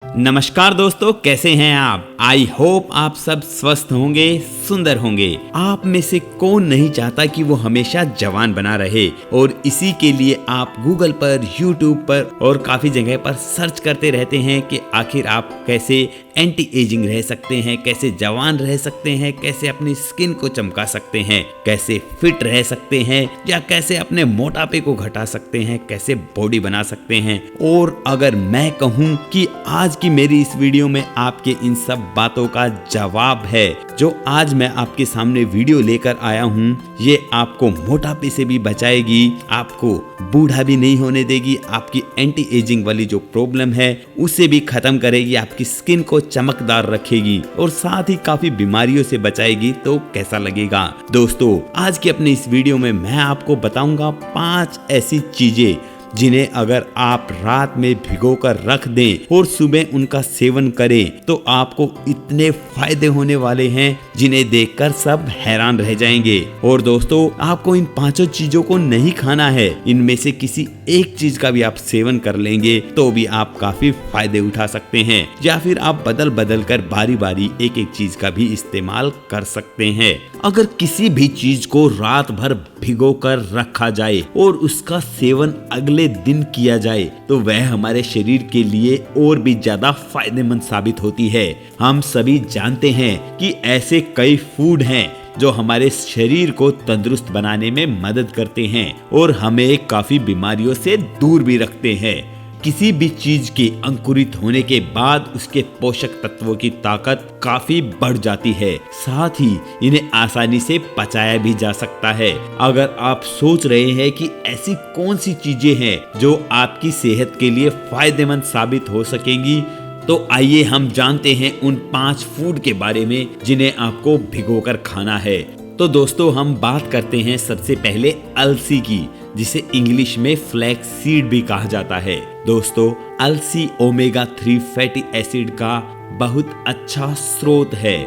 नमस्कार दोस्तों, कैसे हैं आप? आई होप आप सब स्वस्थ होंगे, सुंदर होंगे। आप में से कौन नहीं चाहता कि वो हमेशा जवान बना रहे, और इसी के लिए आप गूगल पर, यूट्यूब पर और काफी जगह पर सर्च करते रहते हैं कि आखिर आप कैसे एंटी एजिंग रह सकते हैं, कैसे जवान रह सकते हैं, कैसे अपनी स्किन को चमका सकते हैं, कैसे फिट रह सकते हैं, या कैसे अपने मोटापे को घटा सकते हैं, कैसे बॉडी बना सकते हैं। और अगर मैं कहूँ कि आज की मेरी इस वीडियो में आपके इन सब बातों का जवाब है, जो आज मैं आपके सामने वीडियो लेकर आया हूँ, ये आपको मोटापे से भी बचाएगी, आपको बूढ़ा भी नहीं होने देगी, आपकी एंटी एजिंग वाली जो प्रॉब्लम है उसे भी खत्म करेगी, आपकी स्किन को चमकदार रखेगी और साथ ही काफी बीमारियों से बचाएगी। तो कैसा लगेगा दोस्तों? आज की अपनी इस वीडियो में मैं आपको बताऊंगा 5 ऐसी चीजें जिन्हें अगर आप रात में भिगोकर रख दें और सुबह उनका सेवन करें तो आपको इतने फायदे होने वाले हैं जिन्हें देखकर सब हैरान रह जाएंगे। और दोस्तों, आपको इन 5 चीजों को नहीं खाना है, इनमें से किसी एक चीज का भी आप सेवन कर लेंगे तो भी आप काफी फायदे उठा सकते हैं, या फिर आप बदल बदल कर बारी बारी एक एक चीज का भी इस्तेमाल कर सकते हैं। अगर किसी भी चीज को रात भर भिगो कर रखा जाए और उसका सेवन अगले दिन किया जाए तो वह हमारे शरीर के लिए और भी ज्यादा फायदेमंद साबित होती है। हम सभी जानते हैं कि ऐसे कई फूड हैं जो हमारे शरीर को तंदुरुस्त बनाने में मदद करते हैं और हमें काफी बीमारियों से दूर भी रखते हैं। किसी भी चीज के अंकुरित होने के बाद उसके पोषक तत्वों की ताकत काफी बढ़ जाती है, साथ ही इन्हें आसानी से पचाया भी जा सकता है। अगर आप सोच रहे हैं कि ऐसी कौन सी चीजें हैं जो आपकी सेहत के लिए फायदेमंद साबित हो सकेंगी, तो आइए हम जानते हैं उन 5 फूड के बारे में जिन्हें आपको भिगोकर खाना है। तो दोस्तों, हम बात करते हैं सबसे पहले अलसी की, जिसे इंग्लिश में फ्लैक्स सीड भी कहा जाता है। दोस्तों, अलसी ओमेगा 3 फैटी एसिड का बहुत अच्छा स्रोत है।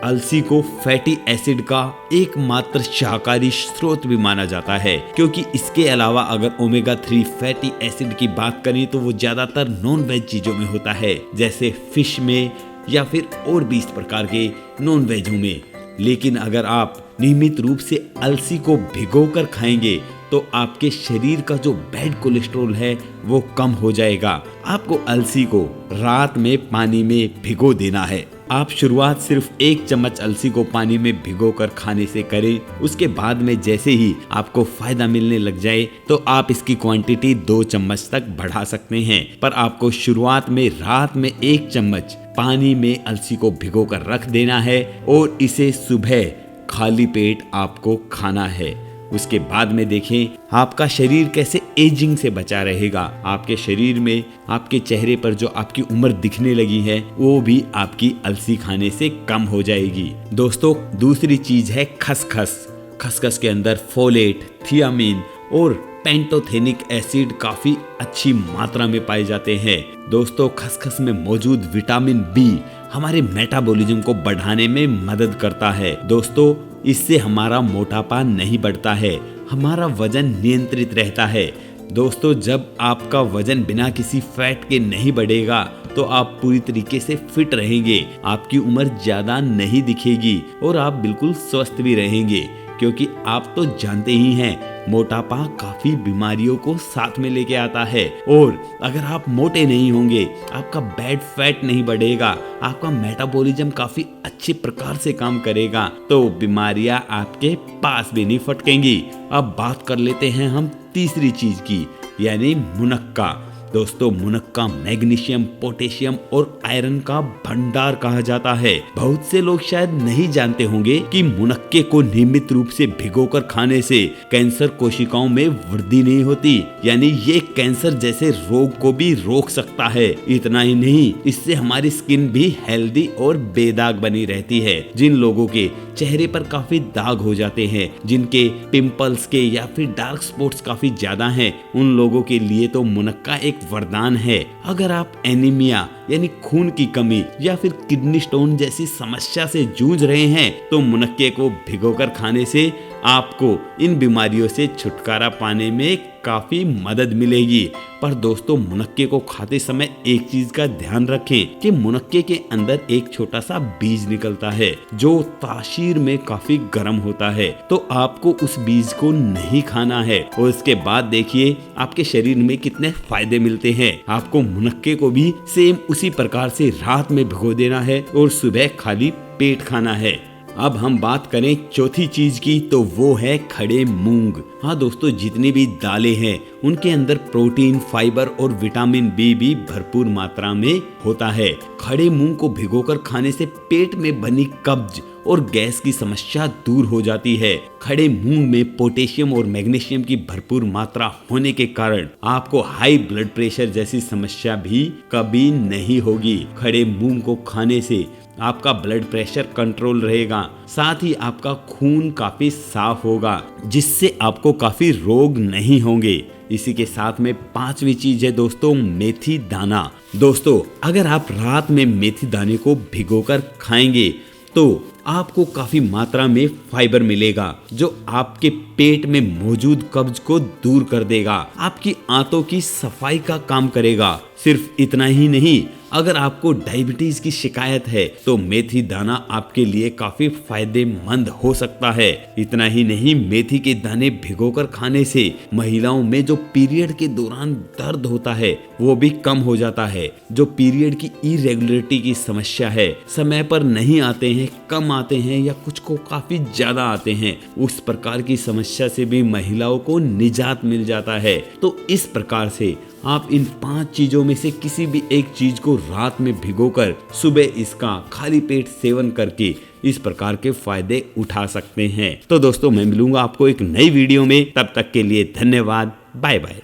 अलसी को फैटी एसिड का एकमात्र शाकाहारी स्रोत भी माना जाता है, क्योंकि इसके अलावा अगर ओमेगा 3 फैटी एसिड की बात करें तो वो ज्यादातर नॉन वेज चीजों में होता है, जैसे फिश में या फिर और भी इस प्रकार के नॉन वेजों में। लेकिन अगर आप नियमित रूप से अलसी को भिगोकर खाएंगे तो आपके शरीर का जो बैड कोलेस्ट्रॉल है वो कम हो जाएगा। आपको अलसी को रात में पानी में भिगो देना है। आप शुरुआत सिर्फ 1 चम्मच अलसी को पानी में भिगोकर खाने से करें। उसके बाद में जैसे ही आपको फायदा मिलने लग जाए तो आप इसकी क्वांटिटी 2 चम्मच तक बढ़ा सकते हैं, पर आपको शुरुआत में रात में 1 चम्मच पानी में अलसी को भिगोकर रख देना है और इसे सुबह खाली पेट आपको खाना है। उसके बाद में देखें आपका शरीर कैसे एजिंग से बचा रहेगा। आपके शरीर में, आपके चेहरे पर जो आपकी उम्र दिखने लगी है वो भी आपकी अलसी खाने से कम हो जाएगी। दोस्तों, दूसरी चीज है खसखस। खसखस के अंदर फोलेट, थियामिन और पेंटोथेनिक एसिड काफी अच्छी मात्रा में पाए जाते हैं। दोस्तों, खसखस में मौजूद विटामिन बी हमारे मेटाबॉलिज्म को बढ़ाने में मदद करता है। दोस्तों, इससे हमारा मोटापा नहीं बढ़ता है, हमारा वजन नियंत्रित रहता है। दोस्तों, जब आपका वजन बिना किसी फैट के नहीं बढ़ेगा तो आप पूरी तरीके से फिट रहेंगे, आपकी उम्र ज्यादा नहीं दिखेगी और आप बिल्कुल स्वस्थ भी रहेंगे, क्योंकि आप तो जानते ही हैं मोटापा काफी बीमारियों को साथ में लेके आता है। और अगर आप मोटे नहीं होंगे, आपका बैड फैट नहीं बढ़ेगा, आपका मेटाबॉलिज्म काफी अच्छे प्रकार से काम करेगा, तो बीमारियां आपके पास भी नहीं फटकेंगी। अब बात कर लेते हैं हम तीसरी चीज की, यानी मुनक्का। दोस्तों, मुनक्का मैग्नीशियम, पोटेशियम और आयरन का भंडार कहा जाता है। बहुत से लोग शायद नहीं जानते होंगे कि मुनक्के को नियमित रूप से भिगोकर खाने से कैंसर कोशिकाओं में वृद्धि नहीं होती, यानी ये कैंसर जैसे रोग को भी रोक सकता है। इतना ही नहीं, इससे हमारी स्किन भी हेल्दी और बेदाग बनी रहती है। जिन लोगों के चेहरे पर काफी दाग हो जाते हैं, जिनके पिंपल्स के या फिर डार्क स्पॉट्स काफी ज्यादा हैं, उन लोगों के लिए तो मुनक्का एक वरदान है। अगर आप एनीमिया यानी खून की कमी या फिर किडनी स्टोन जैसी समस्या से जूझ रहे हैं तो मुनक्के को भिगोकर खाने से आपको इन बीमारियों से छुटकारा पाने में काफी मदद मिलेगी। पर दोस्तों, मुनक्के को खाते समय एक चीज का ध्यान रखें कि मुनक्के के अंदर एक छोटा सा बीज निकलता है जो तासीर में काफी गर्म होता है, तो आपको उस बीज को नहीं खाना है। और इसके बाद देखिए आपके शरीर में कितने फायदे मिलते हैं। आपको मुनक्के को भी सेम उसी प्रकार से रात में भिगो देना है और सुबह खाली पेट खाना है। अब हम बात करें चौथी चीज की, तो वो है खड़े मूंग। हाँ दोस्तों, जितनी भी दालें हैं उनके अंदर प्रोटीन, फाइबर और विटामिन बी भी भरपूर मात्रा में होता है। खड़े मूंग को भिगोकर खाने से पेट में बनी कब्ज और गैस की समस्या दूर हो जाती है। खड़े मूंग में पोटेशियम और मैग्नीशियम की भरपूर मात्रा होने के कारण आपको हाई ब्लड प्रेशर जैसी समस्या भी कभी नहीं होगी। खड़े मूंग को खाने से आपका ब्लड प्रेशर कंट्रोल रहेगा, साथ ही आपका खून काफी साफ होगा, जिससे आपको काफी रोग नहीं होंगे। इसी के साथ में पांचवी चीज है दोस्तों, मेथी दाना। दोस्तों, अगर आप रात में मेथी दाने को भिगोकर खाएंगे तो आपको काफी मात्रा में फाइबर मिलेगा जो आपके पेट में मौजूद कब्ज को दूर कर देगा, आपकी आंतों की सफाई का काम करेगा। सिर्फ इतना ही नहीं, अगर आपको डायबिटीज की शिकायत है तो मेथी दाना आपके लिए काफी फायदेमंद हो सकता है। इतना ही नहीं, मेथी के दाने भिगोकर खाने से महिलाओं में जो पीरियड के दौरान दर्द होता है वो भी कम हो जाता है। जो पीरियड की इरेगुलरिटी की समस्या है, समय पर नहीं आते हैं, कम आते हैं या कुछ को काफी ज्यादा आते हैं, उस प्रकार की समस्या से भी महिलाओं को निजात मिल जाता है। तो इस प्रकार से आप इन 5 चीजों में से किसी भी एक चीज को रात में भिगोकर सुबह इसका खाली पेट सेवन करके इस प्रकार के फायदे उठा सकते हैं। तो दोस्तों, मैं मिलूंगा आपको एक नई वीडियो में, तब तक के लिए धन्यवाद, बाय बाय।